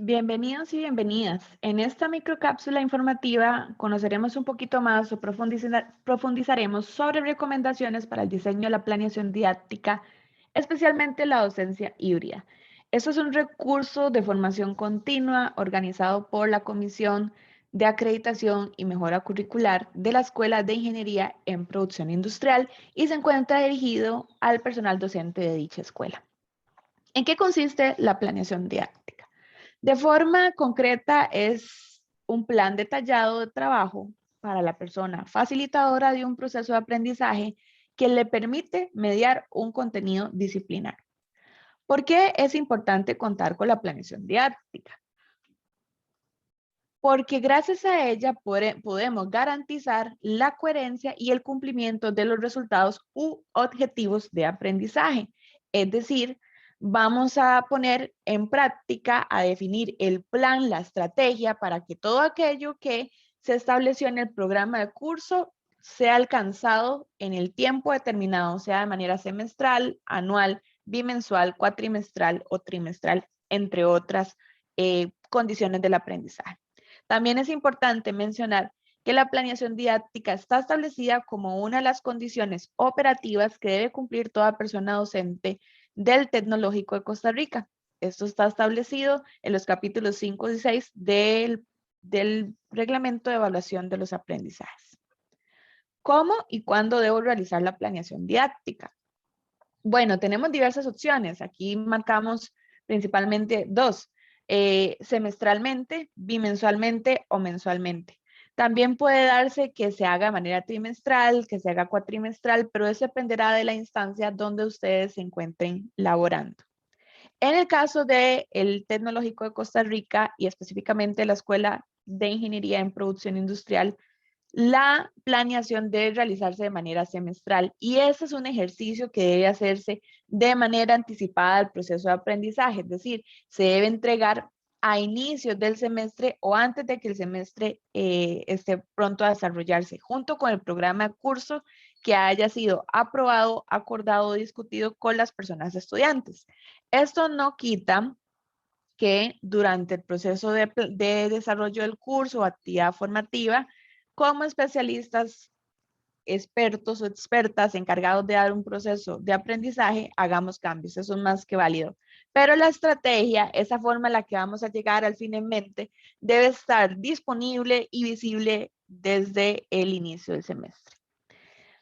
Bienvenidos y bienvenidas. En esta microcápsula informativa conoceremos un poquito más o profundizaremos sobre recomendaciones para el diseño de la planeación didáctica, especialmente la docencia híbrida. Esto es un recurso de formación continua organizado por la Comisión de Acreditación y Mejora Curricular de la Escuela de Ingeniería en Producción Industrial y se encuentra dirigido al personal docente de dicha escuela. ¿En qué consiste la planeación didáctica? De forma concreta, es un plan detallado de trabajo para la persona facilitadora de un proceso de aprendizaje que le permite mediar un contenido disciplinario. ¿Por qué es importante contar con la planeación didáctica? Porque gracias a ella podemos garantizar la coherencia y el cumplimiento de los resultados u objetivos de aprendizaje. Es decir, vamos a poner en práctica, a definir el plan, la estrategia para que todo aquello que se estableció en el programa de curso sea alcanzado en el tiempo determinado, sea de manera semestral, anual, bimensual, cuatrimestral o trimestral, entre otras condiciones del aprendizaje. También es importante mencionar que la planeación didáctica está establecida como una de las condiciones operativas que debe cumplir toda persona docente del Tecnológico de Costa Rica. Esto está establecido en los capítulos 5 y 6 del Reglamento de Evaluación de los Aprendizajes. ¿Cómo y cuándo debo realizar la planeación didáctica? Bueno, tenemos diversas opciones. Aquí marcamos principalmente dos, semestralmente, bimensualmente o mensualmente. También puede darse que se haga de manera trimestral, que se haga cuatrimestral, pero eso dependerá de la instancia donde ustedes se encuentren laborando. En el caso del Tecnológico de Costa Rica y específicamente la Escuela de Ingeniería en Producción Industrial, la planeación debe realizarse de manera semestral y ese es un ejercicio que debe hacerse de manera anticipada al proceso de aprendizaje, es decir, se debe entregar a inicios del semestre o antes de que el semestre esté pronto a desarrollarse, junto con el programa de curso que haya sido aprobado, acordado o discutido con las personas estudiantes. Esto no quita que durante el proceso de desarrollo del curso o actividad formativa, como especialistas, expertos o expertas encargados de dar un proceso de aprendizaje, hagamos cambios. Eso es más que válido. Pero la estrategia, esa forma en la que vamos a llegar al fin en mente, debe estar disponible y visible desde el inicio del semestre.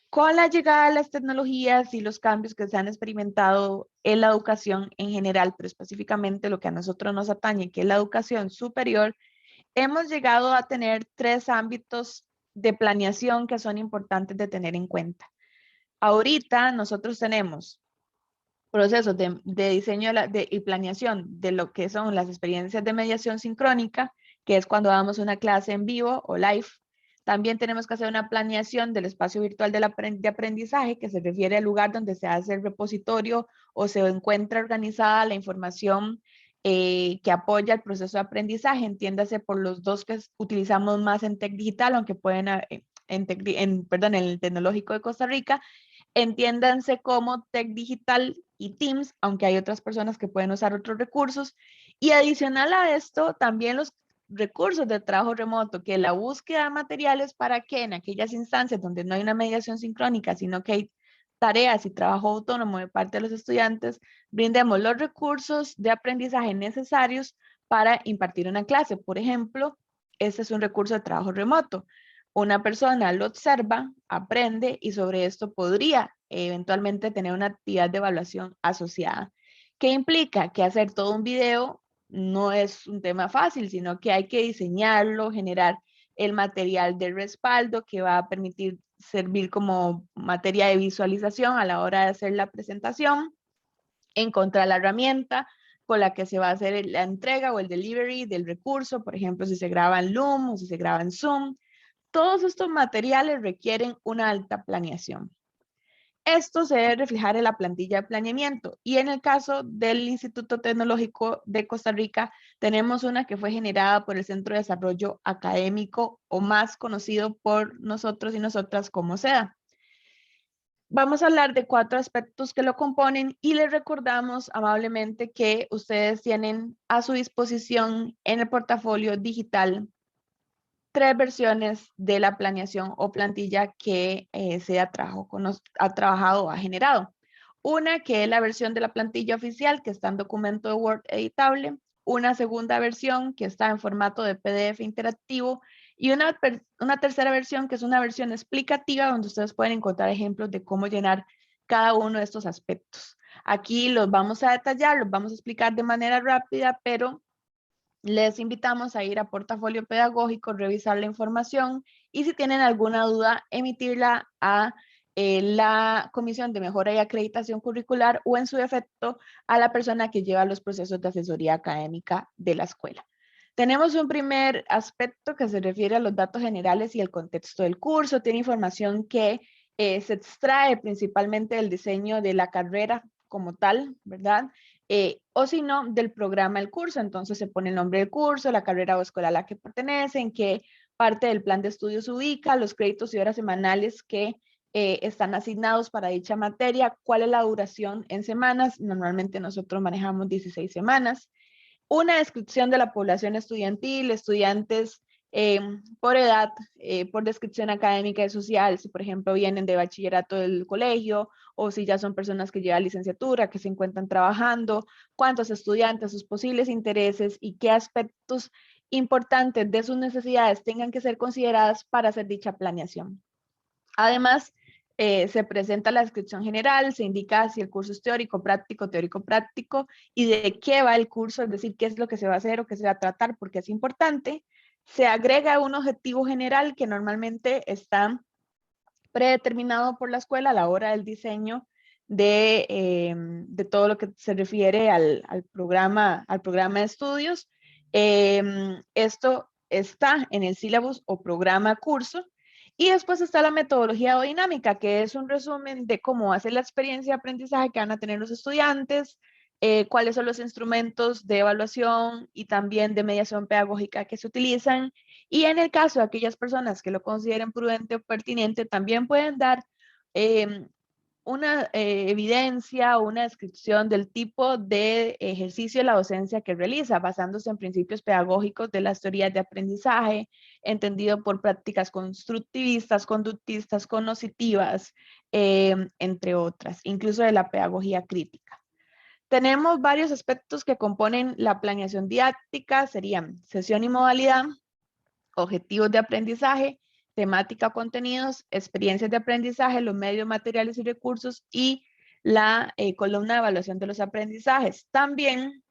Con la llegada de las tecnologías y los cambios que se han experimentado en la educación en general, pero específicamente lo que a nosotros nos atañe, que es la educación superior, hemos llegado a tener tres ámbitos de planeación que son importantes de tener en cuenta. Ahorita nosotros tenemos procesos de diseño y planeación de lo que son las experiencias de mediación sincrónica, que es cuando damos una clase en vivo o live. También tenemos que hacer una planeación del espacio virtual de aprendizaje, que se refiere al lugar donde se hace el repositorio o se encuentra organizada la información que apoya el proceso de aprendizaje. Entiéndase por los dos que utilizamos más en Tec Digital, aunque pueden en el Tecnológico de Costa Rica. Entiéndanse como Tec Digital y Teams, aunque hay otras personas que pueden usar otros recursos. Y adicional a esto, también los recursos de trabajo remoto, que la búsqueda de materiales para que en aquellas instancias donde no hay una mediación sincrónica, sino que hay tareas y trabajo autónomo de parte de los estudiantes, brindemos los recursos de aprendizaje necesarios para impartir una clase. Por ejemplo, este es un recurso de trabajo remoto. Una persona lo observa, aprende y sobre esto podría eventualmente tener una actividad de evaluación asociada. ¿Qué implica? Que hacer todo un video no es un tema fácil, sino que hay que diseñarlo, generar el material de respaldo que va a permitir servir como materia de visualización a la hora de hacer la presentación, encontrar la herramienta con la que se va a hacer la entrega o el delivery del recurso, por ejemplo, si se graba en Loom o si se graba en Zoom. Todos estos materiales requieren una alta planeación. Esto se debe reflejar en la plantilla de planeamiento y en el caso del Instituto Tecnológico de Costa Rica tenemos una que fue generada por el Centro de Desarrollo Académico o más conocido por nosotros y nosotras como SEDA. Vamos a hablar de 4 aspectos que lo componen y les recordamos amablemente que ustedes tienen a su disposición en el portafolio digital 3 versiones de la planeación o plantilla que ha trabajado o ha generado. Una que es la versión de la plantilla oficial que está en documento de Word editable, una segunda versión que está en formato de PDF interactivo y una tercera versión que es una versión explicativa donde ustedes pueden encontrar ejemplos de cómo llenar cada uno de estos aspectos. Aquí los vamos a detallar, los vamos a explicar de manera rápida, pero les invitamos a ir a Portafolio Pedagógico, revisar la información y si tienen alguna duda, emitirla a la Comisión de Mejora y Acreditación Curricular o en su defecto a la persona que lleva los procesos de asesoría académica de la escuela. Tenemos un primer aspecto que se refiere a los datos generales y el contexto del curso. Tiene información que se extrae principalmente del diseño de la carrera como tal, ¿verdad? O si no, del programa del curso. Entonces se pone el nombre del curso, la carrera o escuela a la que pertenece, en qué parte del plan de estudios se ubica, los créditos y horas semanales que están asignados para dicha materia, cuál es la duración en semanas. Normalmente nosotros manejamos 16 semanas. Una descripción de la población estudiantil, estudiantes por edad, por descripción académica y social, si por ejemplo vienen de bachillerato del colegio o si ya son personas que llevan licenciatura, que se encuentran trabajando, cuántos estudiantes, sus posibles intereses y qué aspectos importantes de sus necesidades tengan que ser consideradas para hacer dicha planeación. Además, se presenta la descripción general, se indica si el curso es teórico, práctico y de qué va el curso, es decir, qué es lo que se va a hacer o qué se va a tratar, porque es importante. Se agrega un objetivo general que normalmente está predeterminado por la escuela a la hora del diseño de todo lo que se refiere al programa de estudios. Esto está en el sílabus o programa curso. Y después está la metodología o dinámica, que es un resumen de cómo hacer la experiencia de aprendizaje que van a tener los estudiantes, cuáles son los instrumentos de evaluación y también de mediación pedagógica que se utilizan. Y en el caso de aquellas personas que lo consideren prudente o pertinente, también pueden dar una evidencia o una descripción del tipo de ejercicio de la docencia que realiza, basándose en principios pedagógicos de las teorías de aprendizaje, entendido por prácticas constructivistas, conductistas, cognitivas, entre otras, incluso de la pedagogía crítica. Tenemos varios aspectos que componen la planeación didáctica, serían sesión y modalidad, objetivos de aprendizaje, temática, contenidos, experiencias de aprendizaje, los medios, materiales y recursos y la columna de evaluación de los aprendizajes. También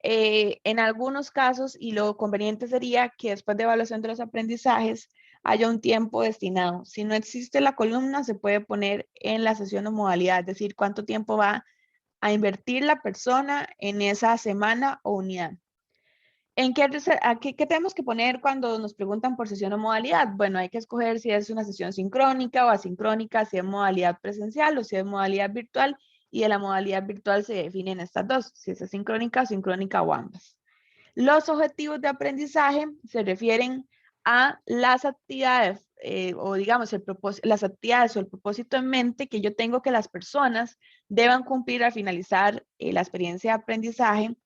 en algunos casos, y lo conveniente sería que después de evaluación de los aprendizajes haya un tiempo destinado. Si no existe la columna, se puede poner en la sesión o modalidad, es decir, cuánto tiempo va a invertir la persona en esa semana o unidad. ¿Qué tenemos que poner cuando nos preguntan por sesión o modalidad? Bueno, hay que escoger si es una sesión sincrónica o asincrónica, si es modalidad presencial o si es modalidad virtual, y de la modalidad virtual se definen estas dos, si es asincrónica, sincrónica o ambas. Los objetivos de aprendizaje se refieren a las actividades o digamos las actividades o el propósito en mente que yo tengo que las personas deban cumplir al finalizar la experiencia de aprendizaje.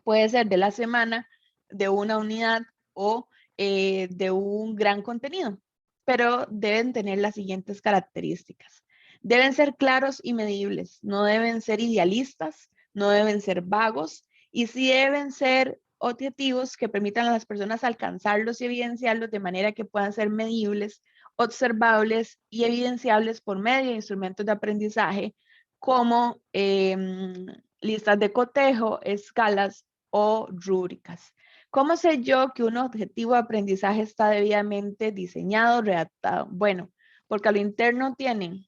Puede ser de la semana, de una unidad o de un gran contenido, pero deben tener las siguientes características. Deben ser claros y medibles, no deben ser idealistas, no deben ser vagos y sí deben ser objetivos que permitan a las personas alcanzarlos y evidenciarlos de manera que puedan ser medibles, observables y evidenciables por medio de instrumentos de aprendizaje como listas de cotejo, escalas o rúbricas. ¿Cómo sé yo que un objetivo de aprendizaje está debidamente diseñado, redactado? Bueno, porque a lo interno tienen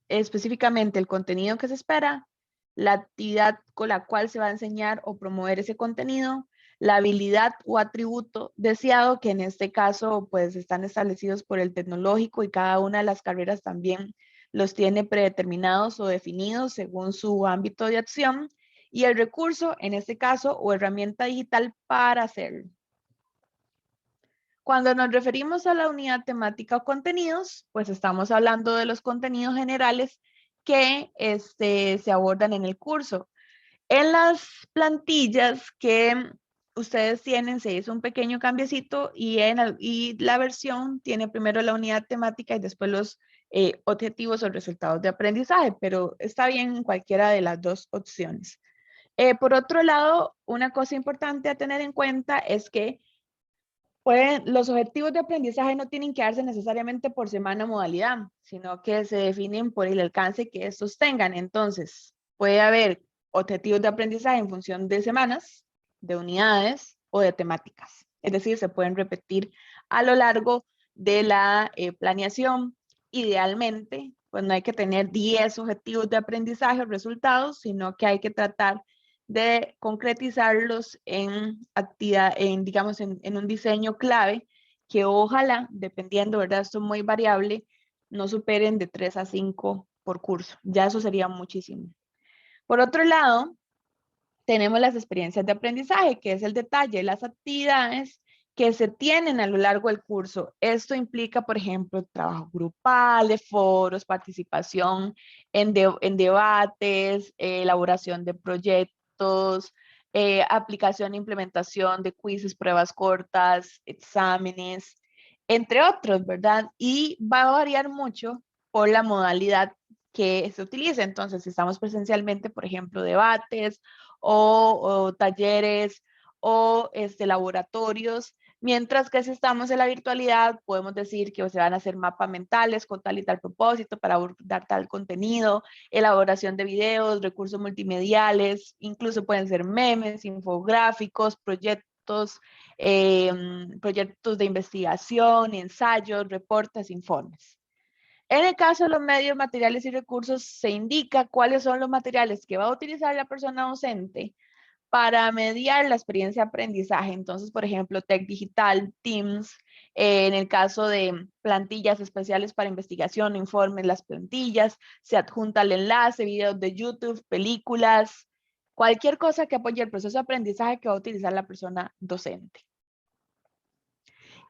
específicamente el contenido que se espera, la actividad con la cual se va a enseñar o promover ese contenido, la habilidad o atributo deseado, que en este caso pues están establecidos por el tecnológico y cada una de las carreras también los tiene predeterminados o definidos según su ámbito de acción, y el recurso, en este caso, o herramienta digital para hacerlo. Cuando nos referimos a la unidad temática o contenidos, pues estamos hablando de los contenidos generales que se abordan en el curso. En las plantillas que ustedes tienen se hizo un pequeño cambiecito y la versión tiene primero la unidad temática y después los objetivos o resultados de aprendizaje, pero está bien en cualquiera de las dos opciones. Por otro lado, una cosa importante a tener en cuenta es que los objetivos de aprendizaje no tienen que darse necesariamente por semana o modalidad, sino que se definen por el alcance que estos tengan. Entonces, puede haber objetivos de aprendizaje en función de semanas, de unidades o de temáticas. Es decir, se pueden repetir a lo largo de la planeación. Idealmente, pues no hay que tener 10 objetivos de aprendizaje o resultados, sino que hay que tratar de concretizarlos en actividad, digamos, en un diseño clave que ojalá, dependiendo, ¿verdad? Esto es muy variable, no superen de 3 a 5 por curso. Ya eso sería muchísimo. Por otro lado, tenemos las experiencias de aprendizaje, que es el detalle de las actividades que se tienen a lo largo del curso. Esto implica, por ejemplo, trabajo grupal, de foros, participación en debates, elaboración de proyectos, aplicación e implementación de quizzes, pruebas cortas, exámenes, entre otros, ¿verdad? Y va a variar mucho por la modalidad que se utilice. Entonces, si estamos presencialmente, por ejemplo, debates o talleres o laboratorios, mientras que si estamos en la virtualidad podemos decir que se van a hacer mapas mentales con tal y tal propósito para abordar tal contenido, elaboración de videos, recursos multimediales, incluso pueden ser memes, infográficos, proyectos de investigación, ensayos, reportes, informes. En el caso de los medios, materiales y recursos, se indica cuáles son los materiales que va a utilizar la persona docente para mediar la experiencia de aprendizaje. Entonces, por ejemplo, Tech Digital, Teams, en el caso de plantillas especiales para investigación, informes, las plantillas, se adjunta el enlace, videos de YouTube, películas, cualquier cosa que apoye el proceso de aprendizaje que va a utilizar la persona docente.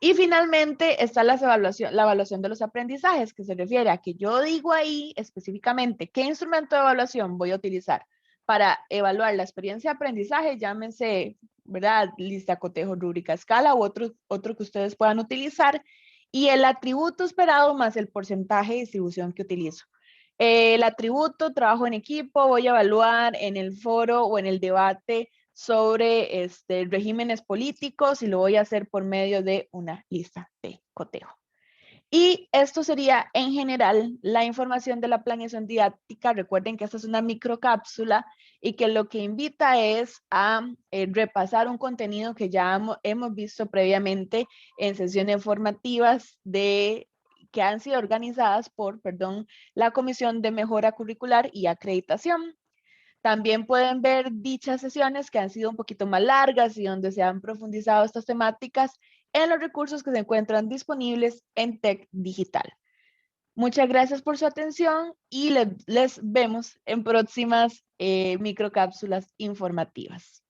Y finalmente está la evaluación de los aprendizajes, que se refiere a que yo digo ahí específicamente qué instrumento de evaluación voy a utilizar para evaluar la experiencia de aprendizaje, llámense, ¿verdad? Lista, cotejo, rúbrica, escala u otro que ustedes puedan utilizar, y el atributo esperado más el porcentaje de distribución que utilizo. El atributo, trabajo en equipo, voy a evaluar en el foro o en el debate sobre regímenes políticos y lo voy a hacer por medio de una lista de cotejo. Y esto sería en general la información de la planeación didáctica. Recuerden que esta es una microcápsula y que lo que invita es a repasar un contenido que ya hemos visto previamente en sesiones formativas que han sido organizadas por, la Comisión de Mejora Curricular y Acreditación. También pueden ver dichas sesiones que han sido un poquito más largas y donde se han profundizado estas temáticas en los recursos que se encuentran disponibles en Tech Digital. Muchas gracias por su atención y les vemos en próximas microcápsulas informativas.